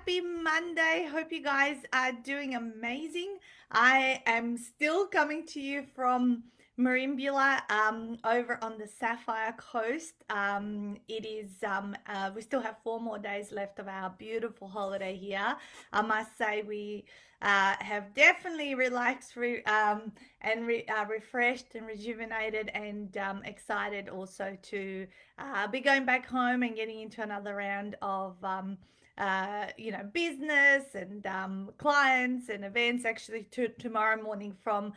Happy Monday. Hope you guys are doing amazing. I am still coming to you from Marimbula over on the Sapphire Coast. It is, we still have 4 more days left of our beautiful holiday here. I must say, we have definitely relaxed and refreshed and rejuvenated and excited also to be going back home and getting into another round of business and clients and events. Actually, tomorrow morning from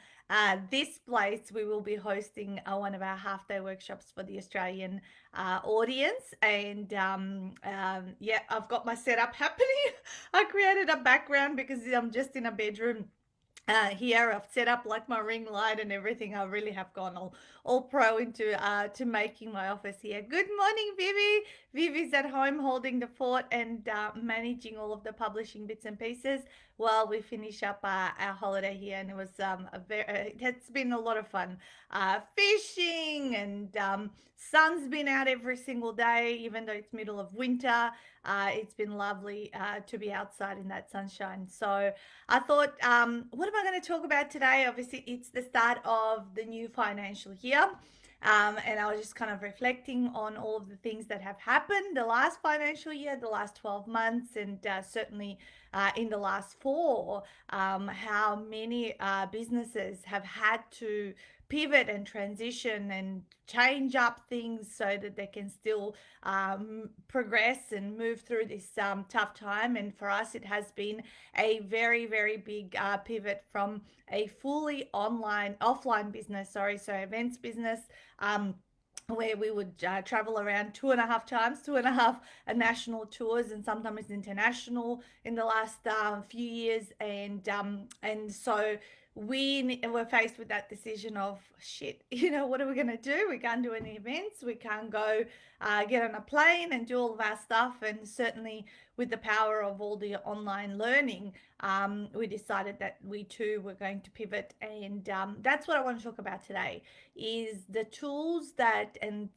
this place, we will be hosting one of our half-day workshops for the Australian audience. And yeah, I've got my setup happening. I created a background because I'm just in a bedroom here. I've set up like my ring light and everything. I really have gone all pro into to making my office here. Good morning, Vivi. Vivi's at home holding the fort and managing all of the publishing bits and pieces while we finish up our holiday here. And it was it's been a lot of fun. Fishing and sun's been out every single day, even though it's middle of winter. It's been lovely to be outside in that sunshine. So I thought, what am I going to talk about today? Obviously, it's the start of the new financial year. And I was just kind of reflecting on all of the things that have happened the last financial year, the last 12 months, and certainly in the last four, how many businesses have had to pivot and transition and change up things so that they can still progress and move through this tough time. And for us, it has been a very, very big pivot from a fully offline business, so events business. Where we would travel around 2.5 times, 2.5 national tours, and sometimes international in the last few years, and so we were faced with that decision of shit. What are we going to do? We can't do any events. We can't go get on a plane and do all of our stuff. And certainly, with the power of all the online learning, we decided that we too were going to pivot. And that's what I want to talk about today is the tools that and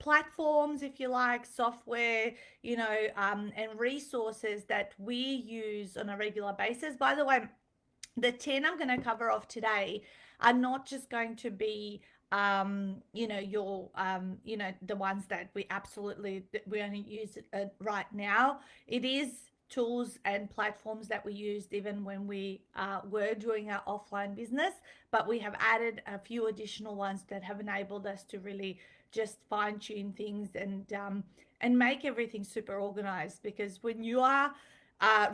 platforms, if you like, software, and resources that we use on a regular basis. By the way, the 10 I'm going to cover off today are not just going to be the ones that we only use right now. It is tools and platforms that we used even when we were doing our offline business, but we have added a few additional ones that have enabled us to really just fine tune things and make everything super organized. Because when you are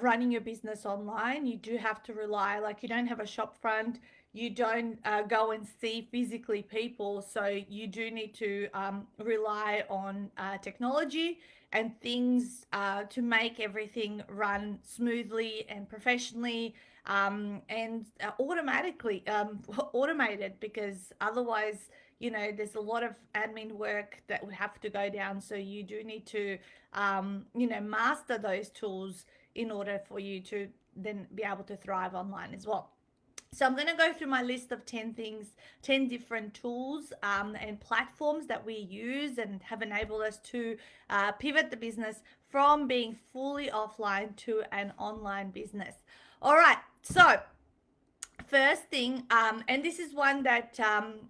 running your business online, you do have to rely, like, you don't have a shop front, you don't go and see physically people, so you do need to rely on technology and things to make everything run smoothly and professionally, and automatically automated, because otherwise, there's a lot of admin work that would have to go down. So you do need to master those tools in order for you to then be able to thrive online as well. So I'm going to go through my list of 10 things, 10 different tools and platforms that we use and have enabled us to pivot the business from being fully offline to an online business. All right, so first thing, and this is one that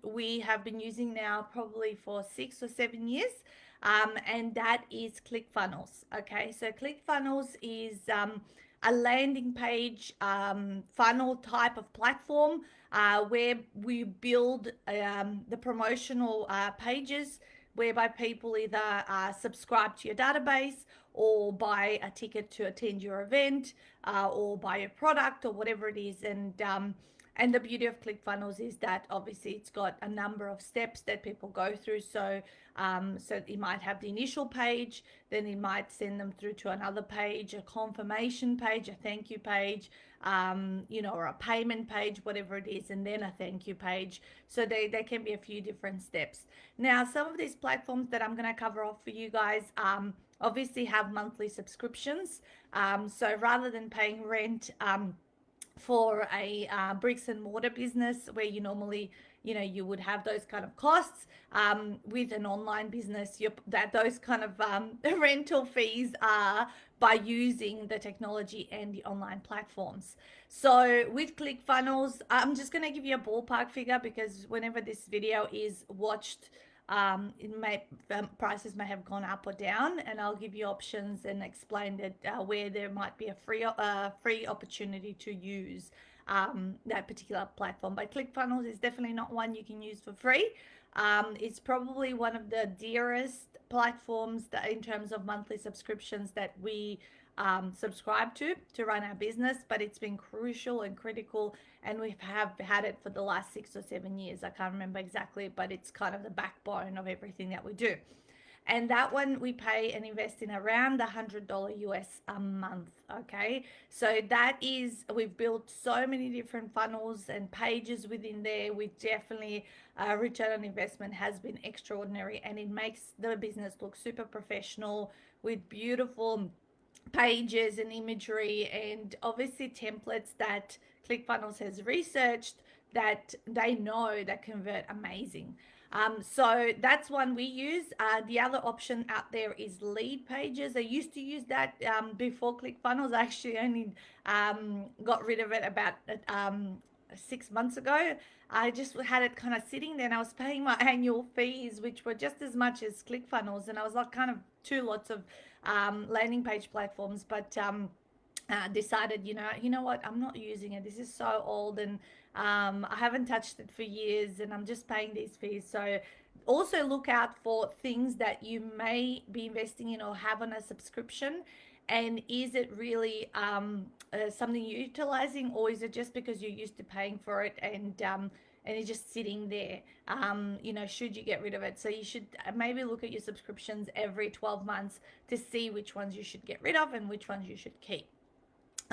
we have been using now probably for 6 or 7 years, and that is ClickFunnels. Okay, so ClickFunnels is a landing page funnel type of platform where we build the promotional pages whereby people either subscribe to your database or buy a ticket to attend your event or buy a product or whatever it is. And the beauty of ClickFunnels is that obviously it's got a number of steps that people go through. So it might have the initial page, then it might send them through to another page, a confirmation page, a thank you page, or a payment page, whatever it is, and then a thank you page. So there can be a few different steps. Now, some of these platforms that I'm going to cover off for you guys obviously have monthly subscriptions. So rather than paying rent, for a bricks and mortar business where you normally you would have those kind of costs. With an online business, that those kind of rental fees are by using the technology and the online platforms. So with ClickFunnels, I'm just going to give you a ballpark figure, because whenever this video is watched, prices may have gone up or down, and I'll give you options and explain that where there might be a free opportunity to use that particular platform. But ClickFunnels is definitely not one you can use for free. It's probably one of the dearest platforms that, in terms of monthly subscriptions, that we subscribe to run our business, but it's been crucial and critical, and we have had it for the last 6 or 7 years. I can't remember exactly, but it's kind of the backbone of everything that we do. And that one we pay and invest in around $100 US a month. Okay, so that is, we've built so many different funnels and pages within there. We definitely, return on investment has been extraordinary, and it makes the business look super professional with beautiful pages and imagery, and obviously templates that ClickFunnels has researched, that they know that convert amazing. So that's one we use. The other option out there is Lead Pages. I used to use that before ClickFunnels. I actually only got rid of it about 6 months ago. I just had it kind of sitting there, and I was paying my annual fees, which were just as much as ClickFunnels, and I was like kind of two lots of landing page platforms, but decided, you know what, I'm not using it. This is so old, and I haven't touched it for years, and I'm just paying these fees. So also look out for things that you may be investing in or have on a subscription. And is it really something you're utilizing, or is it just because you're used to paying for it, and it's just sitting there? Should you get rid of it? So you should maybe look at your subscriptions every 12 months to see which ones you should get rid of and which ones you should keep.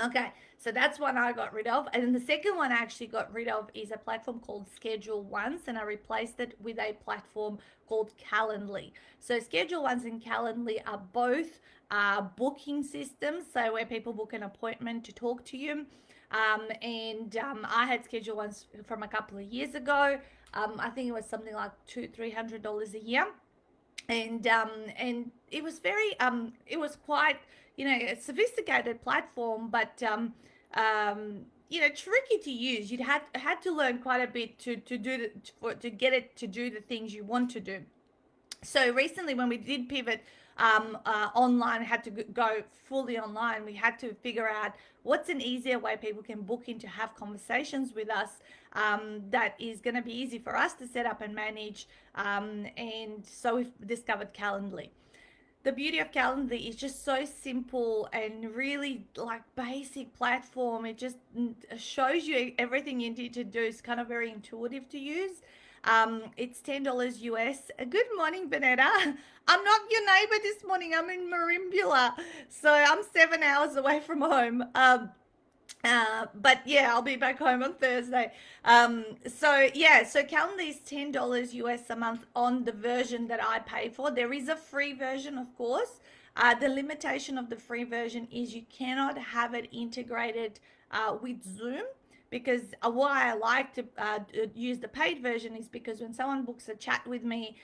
Okay, so that's one I got rid of. And then the second one I actually got rid of is a platform called Schedule Once, and I replaced it with a platform called Calendly. So Schedule Once and Calendly are both booking systems, so where people book an appointment to talk to you. I had Schedule Once from a couple of years ago. I think it was something like $200-300 a year. And it was very it was quite, a sophisticated platform, but tricky to use. You'd had to learn quite a bit to get it to do the things you want to do. So recently, when we did pivot online, had to go fully online, we had to figure out what's an easier way people can book in to have conversations with us, that is going to be easy for us to set up and manage. And so we've discovered Calendly. The beauty of Calendly is just so simple and really like basic platform. It just shows you everything you need to do. It's kind of very intuitive to use. It's $10 US. Good morning, Benetta. I'm not your neighbor this morning. I'm in Merimbula, so I'm 7 hours away from home. But yeah, I'll be back home on Thursday. So Calendly is $10 US a month on the version that I pay for. There is a free version, of course. The limitation of the free version is you cannot have it integrated with Zoom, because why I like to use the paid version is because when someone books a chat with me,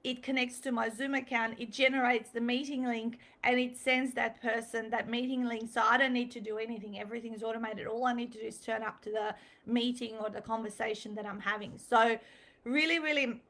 it connects to my Zoom account, it generates the meeting link, and it sends that person that meeting link. So I don't need to do anything. Everything is automated. All I need to do is turn up to the meeting or the conversation that I'm having. So really, really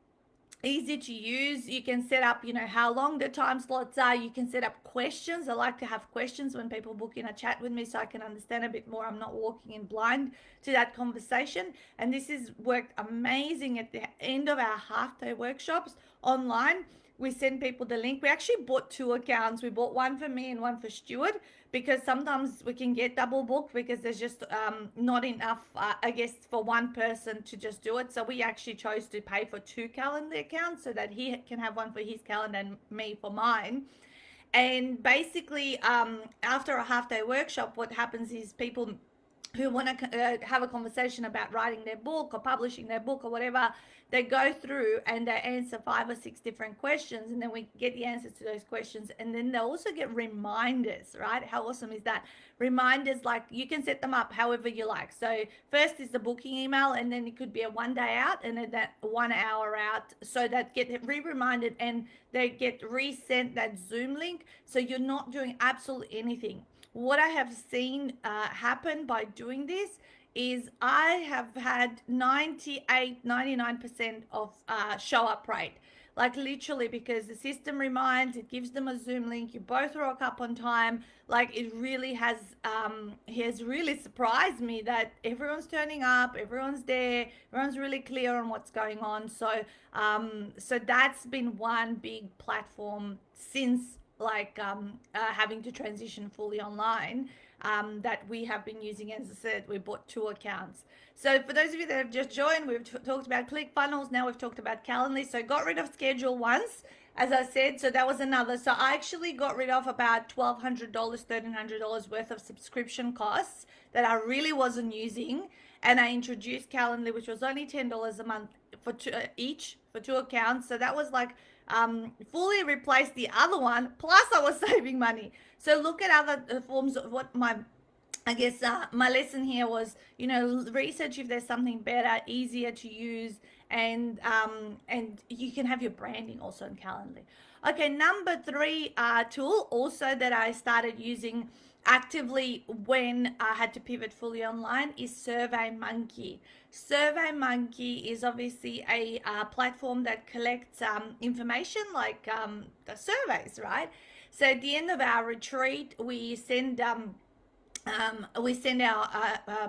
easy to use. You can set up, how long the time slots are. You can set up questions. I like to have questions when people book in a chat with me, so I can understand a bit more. I'm not walking in blind to that conversation. And this has worked amazing at the end of our half-day workshops online. We send people the link. We actually bought 2 accounts. We bought one for me and one for Stuart, because sometimes we can get double booked because there's just not enough, I guess, for one person to just do it. So we actually chose to pay for 2 calendar accounts so that he can have one for his calendar and me for mine. And basically, after a half-day workshop, what happens is people who want to have a conversation about writing their book or publishing their book or whatever, they go through and they answer 5 or 6 different questions, and then we get the answers to those questions, and then they also get reminders, right? How awesome is that? Reminders, like you can set them up however you like. So first is the booking email, and then it could be a 1 day out and then that 1 hour out, so that get re-reminded and they get resent that Zoom link, so you're not doing absolutely anything. What I have seen happen by doing this is I have had 98, 99% of show up rate. Like literally, because the system reminds, it gives them a Zoom link, you both rock up on time. Like it really has really surprised me that everyone's turning up, everyone's there, everyone's really clear on what's going on. So that's been one big platform since having to transition fully online, that we have been using. As I said, we bought 2 accounts. So for those of you that have just joined, we've talked about ClickFunnels. Now we've talked about Calendly. So got rid of Schedule once, as I said. So that was another. So I actually got rid of about $1,200, $1,300 worth of subscription costs that I really wasn't using. And I introduced Calendly, which was only $10 a month for each for 2 accounts. So that was like fully replaced the other one. Plus, I was saving money. So look at other forms of what my my lesson here was, research if there's something better, easier to use, and you can have your branding also in Calendly. Okay, number 3 tool also that I started using actively when I had to pivot fully online is SurveyMonkey. SurveyMonkey is obviously a platform that collects information like the surveys, right? So at the end of our retreat, we send our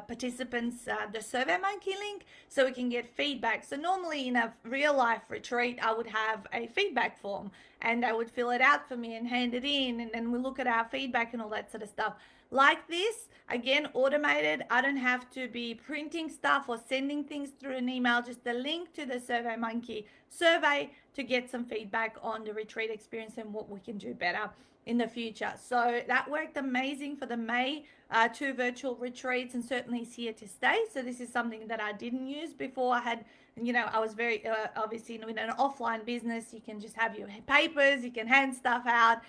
participants the SurveyMonkey link so we can get feedback. So normally in a real life retreat, I would have a feedback form and I would fill it out for me and hand it in, and then we look at our feedback and all that sort of stuff. Like this, again, automated. I don't have to be printing stuff or sending things through an email, just a link to the SurveyMonkey survey to get some feedback on the retreat experience and what we can do better in the future. So that worked amazing for the May 2 virtual retreats, and certainly is here to stay. So this is something that I didn't use before. I was very obviously in an offline business. You can just have your papers, you can hand stuff out,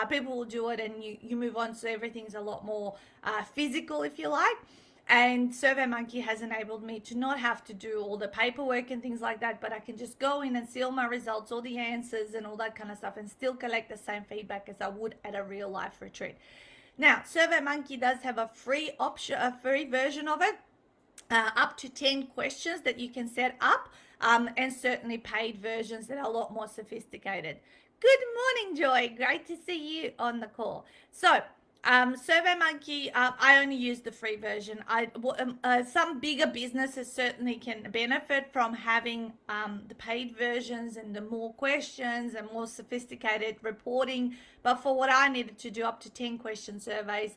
people will do it, and you move on. So everything's a lot more physical, if you like. And SurveyMonkey has enabled me to not have to do all the paperwork and things like that, but I can just go in and see all my results, all the answers and all that kind of stuff, and still collect the same feedback as I would at a real life retreat. Now, SurveyMonkey does have a free option, a free version of it, up to 10 questions that you can set up, and certainly paid versions that are a lot more sophisticated. Good morning, Joy. Great to see you on the call. So, SurveyMonkey, I only use the free version. Some bigger businesses certainly can benefit from having the paid versions and the more questions and more sophisticated reporting. But for what I needed to do, up to 10 question surveys,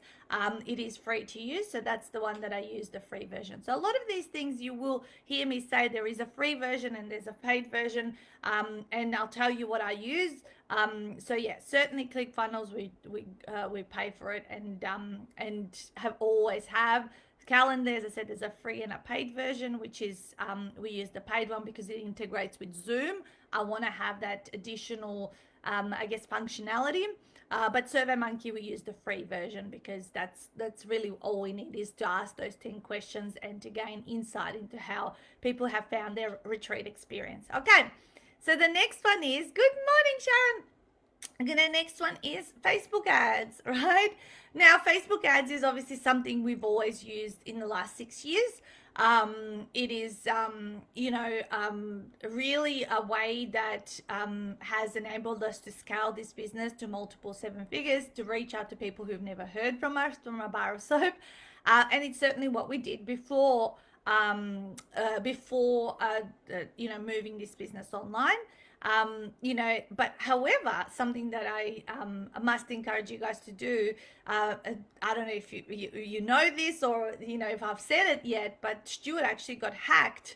it is free to use. So that's the one that I use, the free version. So a lot of these things you will hear me say there is a free version and there's a paid version, and I'll tell you what I use. So yeah, certainly ClickFunnels, we pay for it, and have always have. Calendly, as I said, there's a free and a paid version, which is we use the paid one because it integrates with Zoom. I want to have that additional functionality. But SurveyMonkey, we use the free version because that's really all we need, is to ask those 10 questions and to gain insight into how people have found their retreat experience. Okay, so the next one is, good morning, Sharon. Okay, the next one is Facebook ads, right? Now, Facebook ads is obviously something we've always used in the last 6 years. It is, really a way that has enabled us to scale this business to multiple 7 figures, to reach out to people who've never heard from us, from a bar of soap. And it's certainly what we did before moving this business online. But however, something that I must encourage you guys to do, I don't know if you know this, or if I've said it yet, but Stuart actually got hacked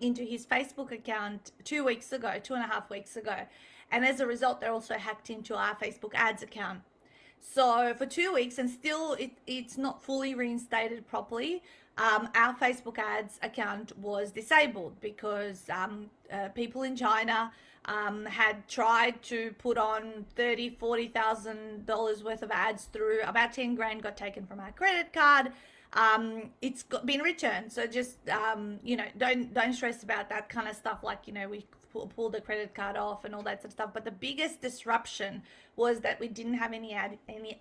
into his Facebook account 2.5 weeks ago, and as a result, they're also hacked into our Facebook ads account. So for 2 weeks, and still it's not fully reinstated properly. Our Facebook ads account was disabled because people in China had tried to put on $30,000-$40,000 worth of ads through. About 10 grand got taken from our credit card. Been returned. So just don't stress about that kind of stuff. Like, we pull the credit card off and all that sort of stuff. But the biggest disruption was that we didn't have any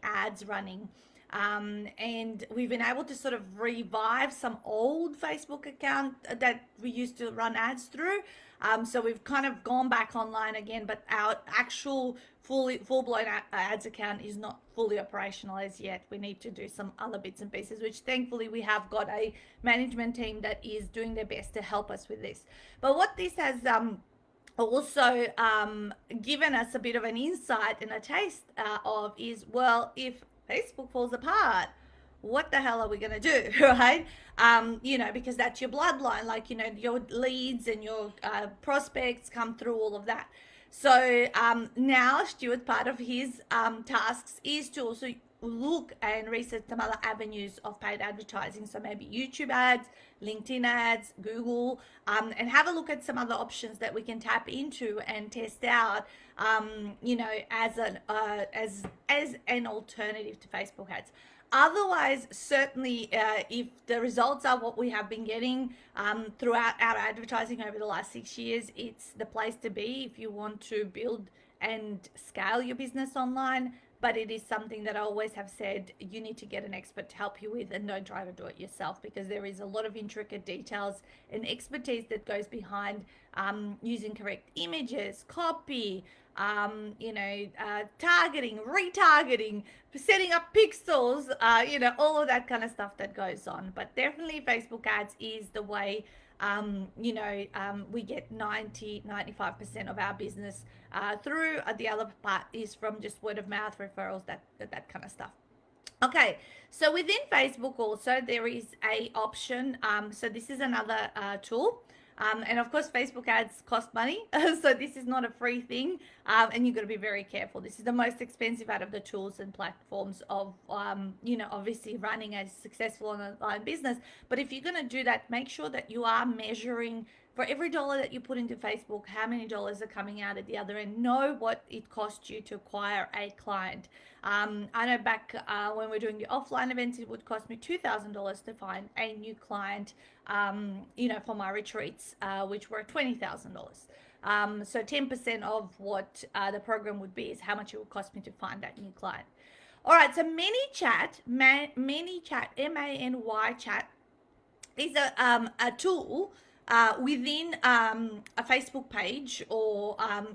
ads running. And we've been able to sort of revive some old Facebook account that we used to run ads through. So we've kind of gone back online again, but our actual full-blown ads account is not fully operational as yet. We need to do some other bits and pieces, which thankfully we have got a management team that is doing their best to help us with this. But what this has also given us a bit of an insight and a taste of is, well, if Facebook falls apart, what the hell are we going to do, right? Because that's your bloodline, like, your leads and your prospects come through all of that. So now Stuart, part of his tasks is to also look and research some other avenues of paid advertising. So maybe YouTube ads, LinkedIn ads, Google, and have a look at some other options that we can tap into and test out, as an alternative to Facebook ads. Otherwise, certainly, if the results are what we have been getting throughout our advertising over the last 6 years, it's the place to be if you want to build and scale your business online. But it is something that I always have said you need to get an expert to help you with, and don't try to do it yourself, because there is a lot of intricate details and expertise that goes behind using correct images, copy, targeting, retargeting, setting up pixels, all of that kind of stuff that goes on. But definitely Facebook ads is the way. We get 95% of our business through. The other part is from just word of mouth referrals, that kind of stuff. Okay, so within Facebook also there is a option. So this is another tool. And of course, Facebook ads cost money. So this is not a free thing. And you've got to be very careful. This is the most expensive out of the tools and platforms of, obviously running a successful online business. But if you're going to do that, make sure that you are measuring for every dollar that you put into Facebook, how many dollars are coming out at the other end. Know what it costs you to acquire a client. I know back when we're doing the offline events, it would cost me $2,000 to find a new client, for my retreats, which were $20,000. So 10% of what the program would be is how much it would cost me to find that new client. All right, so ManyChat, MANY chat, is a tool within a Facebook page, or a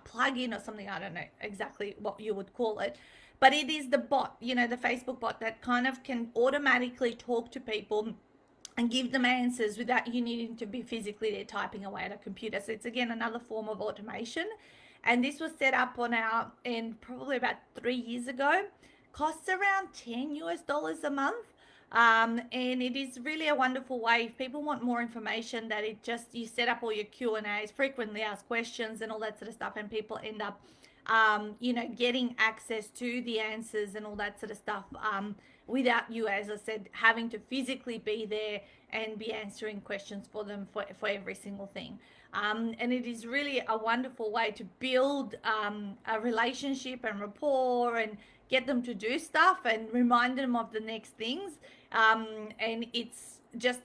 plug-in or something. I don't know exactly what you would call it, but it is the bot, the Facebook bot that kind of can automatically talk to people and give them answers without you needing to be physically there typing away at a computer. So it's, again, another form of automation. And this was set up on our end probably about 3 years ago. Costs around $10 a month. And it is really a wonderful way if people want more information, that you set up all your Q&As, frequently asked questions and all that sort of stuff, and people end up getting access to the answers and all that sort of stuff, without you, as I said, having to physically be there and be answering questions for them for every single thing. And it is really a wonderful way to build a relationship and rapport, and get them to do stuff and remind them of the next things. And it's just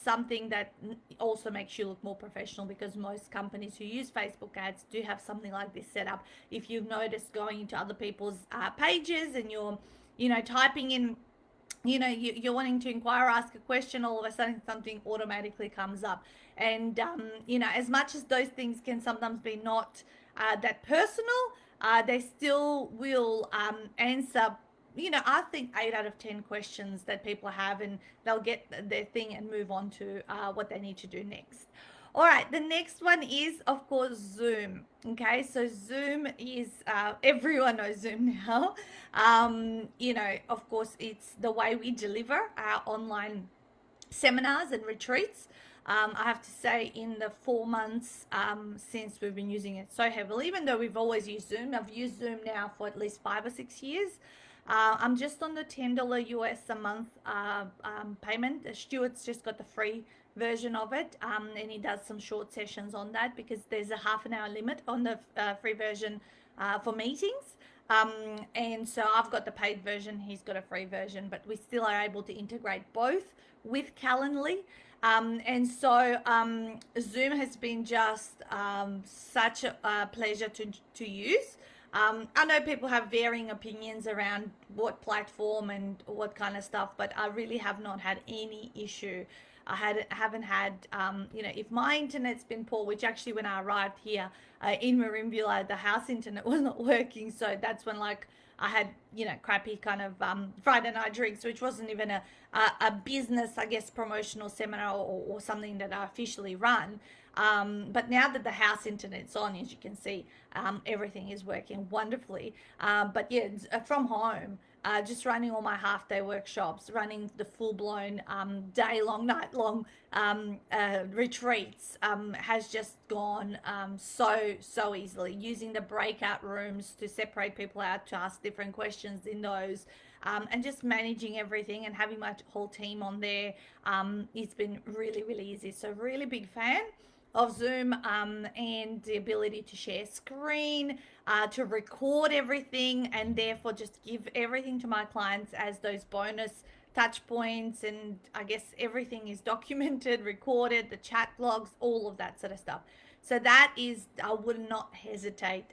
something that also makes you look more professional, because most companies who use Facebook ads do have something like this set up. If you've noticed, going into other people's pages and you're typing in, you're wanting to inquire or ask a question, all of a sudden something automatically comes up. And as much as those things can sometimes be not that personal, they still will answer, I think 8 out of 10 questions that people have, and they'll get their thing and move on to what they need to do next. All right, the next one is, of course, Zoom. Okay, so Zoom is, everyone knows Zoom now. Of course, it's the way we deliver our online seminars and retreats. I have to say, in the 4 months since we've been using it so heavily, even though we've always used Zoom, I've used Zoom now for at least 5 or 6 years. I'm just on the $10 US a month payment. Stuart's just got the free version of it, and he does some short sessions on that because there's a half an hour limit on the free version for meetings. And so I've got the paid version, he's got a free version, but we still are able to integrate both with Calendly. And so Zoom has been just such a pleasure to use. I know people have varying opinions around what platform and what kind of stuff, but I really have not had any issue. Haven't had, if my internet's been poor, which actually when I arrived here in Merimbula, the house internet was not working. So that's when I had, crappy kind of Friday night drinks, which wasn't even a business, I guess, promotional seminar or something that I officially run. But now that the house internet's on, as you can see, everything is working wonderfully. But yeah, from home, just running all my half-day workshops, running the full-blown day-long, night-long retreats has just gone so easily. Using the breakout rooms to separate people out to ask different questions in those. And just managing everything and having my whole team on there, it's been really easy. So really big fan of Zoom, and the ability to share screen, to record everything, and therefore just give everything to my clients as those bonus touch points. And I guess everything is documented, recorded, the chat logs, all of that sort of stuff. So that is, I would not hesitate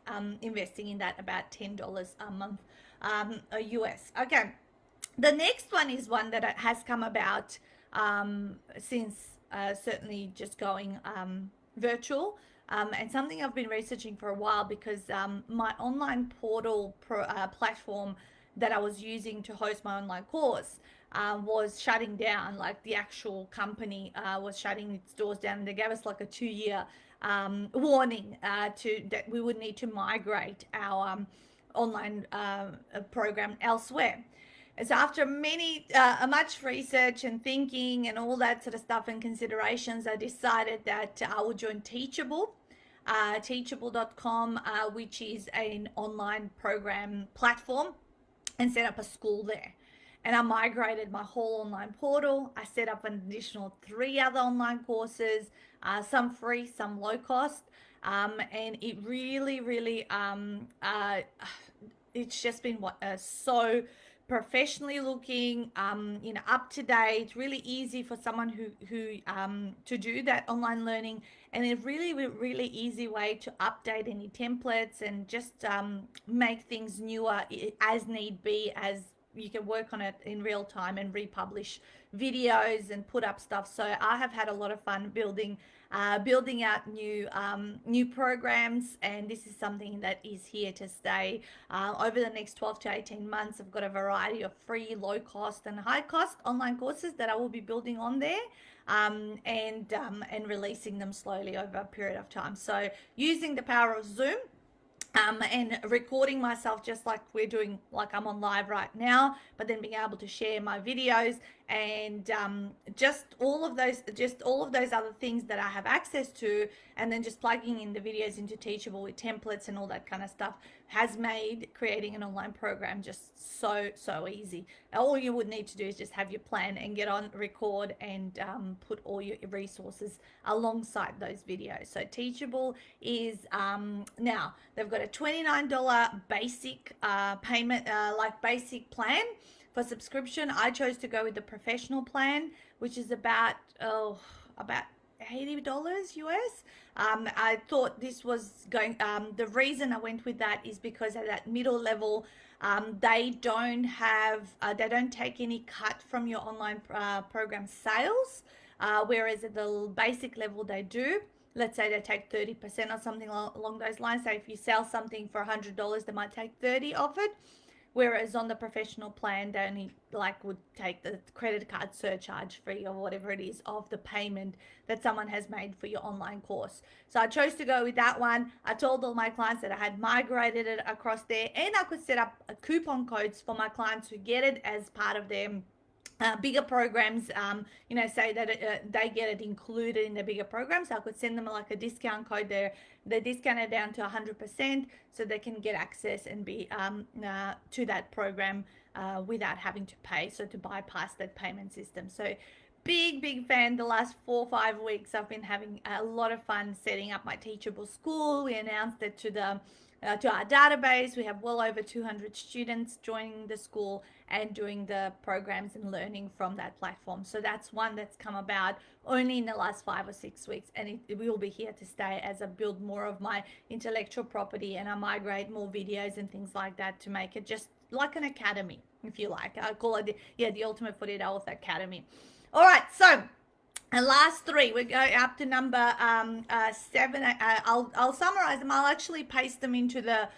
investing in that, about $10 a month US. Okay, the next one is one that has come about since certainly just going virtual, and something I've been researching for a while, because my online portal platform that I was using to host my online course was shutting down. Like the actual company was shutting its doors down. They gave us like a 2-year warning that we would need to migrate our online program elsewhere. And so after much research and thinking and all that sort of stuff and considerations, I decided that I would join Teachable, teachable.com, which is an online program platform, and set up a school there. And I migrated my whole online portal. I set up an additional 3 other online courses, some free, some low cost. And it really, it's just been so professionally looking, up to date, really easy for someone who to do that online learning, and a really easy way to update any templates and just make things newer as need be, as you can work on it in real time and republish videos and put up stuff. So I have had a lot of fun building out new programs, and this is something that is here to stay. Over the next 12 to 18 months, I've got a variety of free, low cost and high cost online courses that I will be building on there, and releasing them slowly over a period of time. So using the power of Zoom, and recording myself just like we're doing, like I'm on live right now, but then being able to share my videos and just all of those other things that I have access to, and then just plugging in the videos into Teachable with templates and all that kind of stuff has made creating an online program just so easy. All you would need to do is just have your plan and get on, record, and put all your resources alongside those videos. So Teachable is now they've got a $29 basic payment, like basic plan for subscription. I chose to go with the professional plan, which is about $80 US. I thought this was going, the reason I went with that is because at that middle level, they don't take any cut from your online program sales, whereas at the basic level they do. Let's say they take 30% or something along those lines. So if you sell something for $100, they might take 30 of it. Whereas on the professional plan, they only would take the credit card surcharge fee or whatever it is of the payment that someone has made for your online course. So I chose to go with that one. I told all my clients that I had migrated it across there, and I could set up coupon codes for my clients who get it as part of their bigger programs, say that they get it included in the bigger programs. I could send them like a discount code there. They discount it down to 100% so they can get access and be to that program without having to pay, so to bypass that payment system. So big fan. The last 4 or 5 weeks I've been having a lot of fun setting up my Teachable School. We announced it to our database. We have well over 200 students joining the school and doing the programs and learning from that platform. So that's one that's come about only in the last 5 or 6 weeks, and it will be here to stay as I build more of my intellectual property and I migrate more videos and things like that to make it just like an academy, if you like. I call it the Ultimate 48 Hours Academy. All right, so and last three, we're going up to number 7. I'll summarize them. I'll actually paste them into the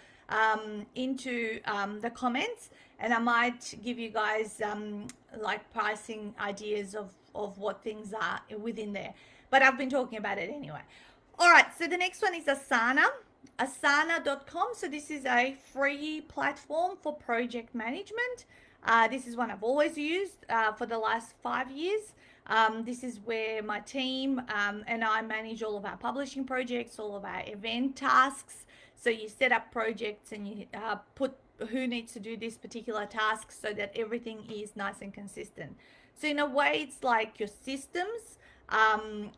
comments, and I might give you guys like pricing ideas of what things are within there. But I've been talking about it anyway. All right, so the next one is Asana. Asana.com. So this is a free platform for project management. This is one I've always used for the last 5 years. This is where my team and I manage all of our publishing projects, all of our event tasks. So you set up projects and you put who needs to do this particular task so that everything is nice and consistent. So in a way, it's like your systems,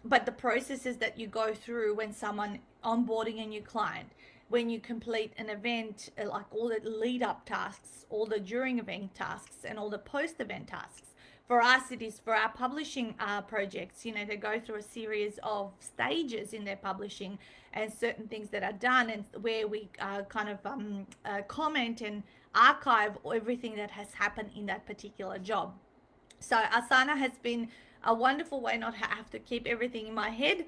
but the processes that you go through when someone onboarding a new client, when you complete an event, like all the lead up tasks, all the during event tasks, and all the post event tasks. For us, it is for our publishing projects. They go through a series of stages in their publishing and certain things that are done, and where we kind of comment and archive everything that has happened in that particular job. So Asana has been a wonderful way not have to keep everything in my head,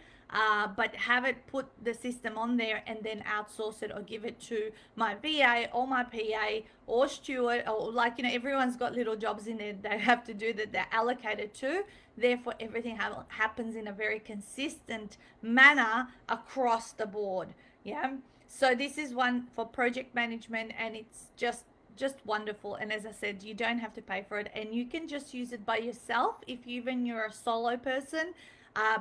but have it put the system on there and then outsource it or give it to my VA or my PA or steward, or everyone's got little jobs in there they have to do that they're allocated to. Therefore, everything happens in a very consistent manner across the board. Yeah. So this is one for project management, and it's just wonderful. And as I said, you don't have to pay for it, and you can just use it by yourself if even you're a solo person,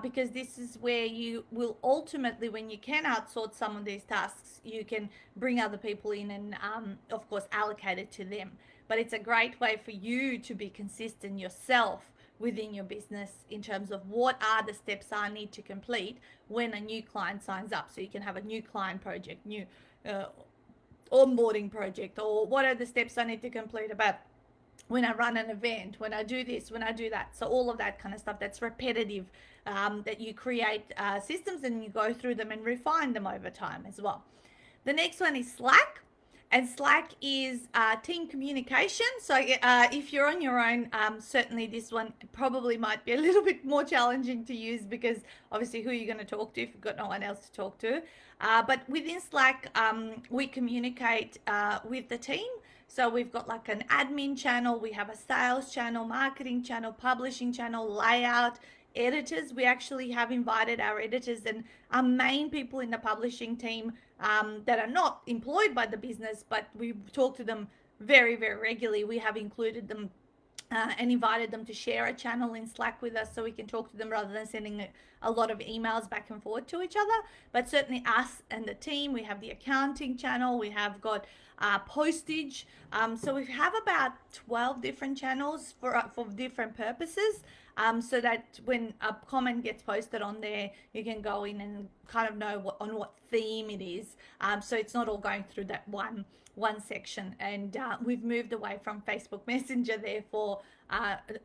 because this is where you will ultimately, when you can outsource some of these tasks, you can bring other people in and of course allocate it to them. But it's a great way for you to be consistent yourself within your business in terms of what are the steps I need to complete when a new client signs up. So you can have a new client project, new onboarding project, or what are the steps I need to complete about when I run an event, when I do this, when I do that. So all of that kind of stuff that's repetitive, that you create systems and you go through them and refine them over time as well. The next one is Slack. And Slack is team communication. So if you're on your own, certainly this one probably might be a little bit more challenging to use, because obviously who are you going to talk to if you've got no one else to talk to? But within Slack, we communicate with the team. So we've got like an admin channel, we have a sales channel, marketing channel, publishing channel, layout, editors. We actually have invited our editors and our main people in the publishing team that are not employed by the business, but we talk to them very regularly. We have included them and invited them to share a channel in Slack with us so we can talk to them rather than sending a lot of emails back and forth to each other. But certainly us and the team, we have the accounting channel, we have got postage. So we have about 12 different channels for different purposes. So that when a comment gets posted on there, you can go in and kind of know what theme it is. So it's not all going through that one section. And we've moved away from Facebook Messenger, therefore,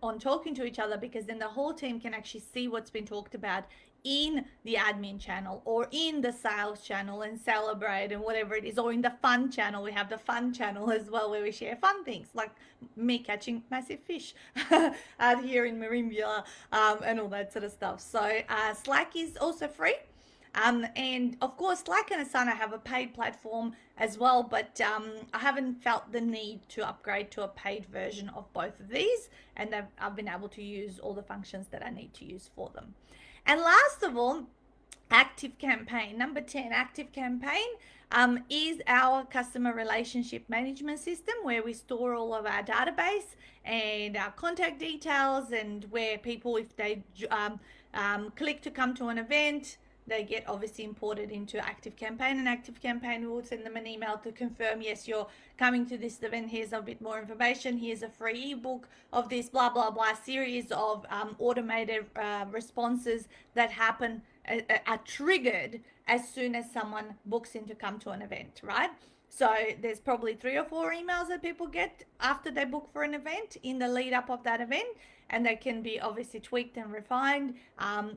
on talking to each other, because then the whole team can actually see what's been talked about in the admin channel or in the sales channel and celebrate and whatever it is, or in the fun channel. We have the fun channel as well, where we share fun things like me catching massive fish out here in Merimbula and all that sort of stuff. So Slack is also free. And of course, Slack and Asana have a paid platform as well, but I haven't felt the need to upgrade to a paid version of both of these, and I've been able to use all the functions that I need to use for them. And last of all, Active Campaign. Number 10, Active Campaign is our customer relationship management system where we store all of our database and our contact details, and where people, if they click to come to an event, they get obviously imported into Active Campaign, and Active Campaign will send them an email to confirm, yes, you're coming to this event. Here's a bit more information. Here's a free ebook of this blah blah blah series of automated responses that happen are triggered as soon as someone books in to come to an event, right? So there's probably 3 or 4 emails that people get after they book for an event in the lead up of that event, and they can be obviously tweaked and refined.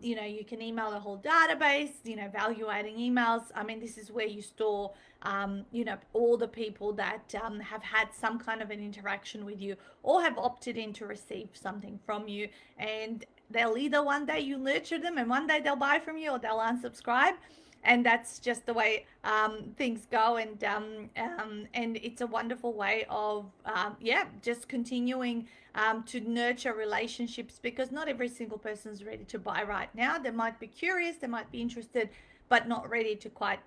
You can email a whole database, value adding emails. I mean, this is where you store, all the people that have had some kind of an interaction with you or have opted in to receive something from you. And they'll either one day you nurture them and one day they'll buy from you or they'll unsubscribe, and that's just the way things go. And it's a wonderful way of just continuing to nurture relationships, because not every single person is ready to buy right now. They might be curious, they might be interested, but not ready to quite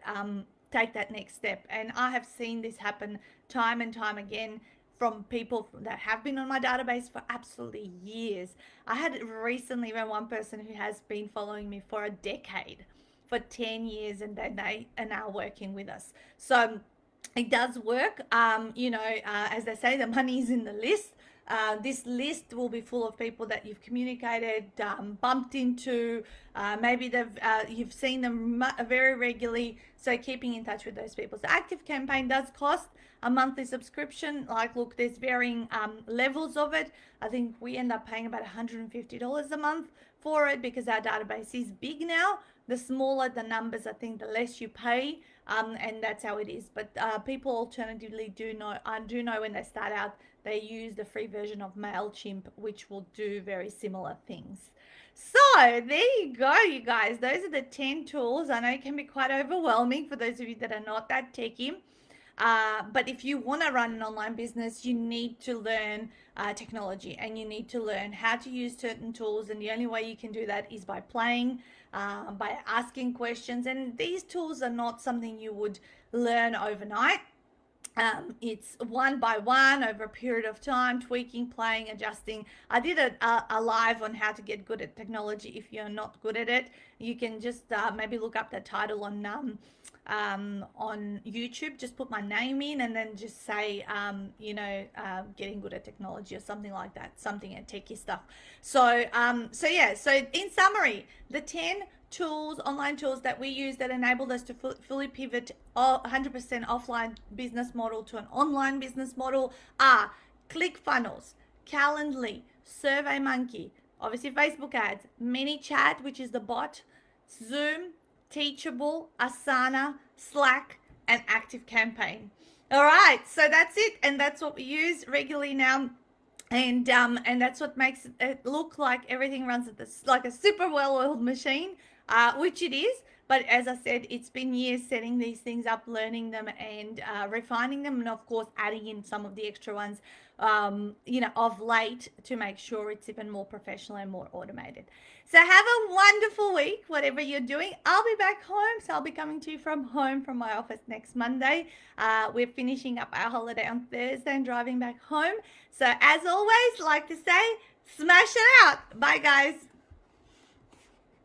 take that next step. And I have seen this happen time and time again from people that have been on my database for absolutely years. I had recently even one person who has been following me for a decade, for 10 years, and then they are now working with us. So it does work. As they say, the money is in the list. This list will be full of people that you've communicated, bumped into, maybe you've seen them very regularly. So keeping in touch with those people. So Active Campaign does cost a monthly subscription. Like, look, there's varying levels of it. I think we end up paying about $150 a month for it because our database is big now. The smaller the numbers, I think the less you pay, and that's how it is. But people alternatively I do know when they start out, they use the free version of MailChimp, which will do very similar things. So there you go, you guys. Those are the 10 tools. I know it can be quite overwhelming for those of you that are not that techy. But if you want to run an online business, you need to learn technology, and you need to learn how to use certain tools. And the only way you can do that is by playing, by asking questions. And these tools are not something you would learn overnight. It's one by one over a period of time, tweaking, playing, adjusting. I did a live on how to get good at technology. If you're not good at it, you can just maybe look up the title on YouTube. Just put my name in and then just say, getting good at technology or something like that, something at techie stuff. So in summary, the 10 online tools that we use that enabled us to fully pivot 100% offline business model to an online business model are ClickFunnels, Calendly, SurveyMonkey, obviously Facebook ads, ManyChat, which is the bot, Zoom, Teachable, Asana, Slack, and Active Campaign. All right, so that's it, and that's what we use regularly now. And that's what makes it look like everything runs like a super well-oiled machine, which it is. But as I said, it's been years setting these things up, learning them, and refining them, and of course adding in some of the extra ones, of late, to make sure it's even more professional and more automated. So have a wonderful week, whatever you're doing. I'll be back home, so I'll be coming to you from home from my office next Monday. We're finishing up our holiday on Thursday and driving back home. So as always, like to say, smash it out. Bye, guys.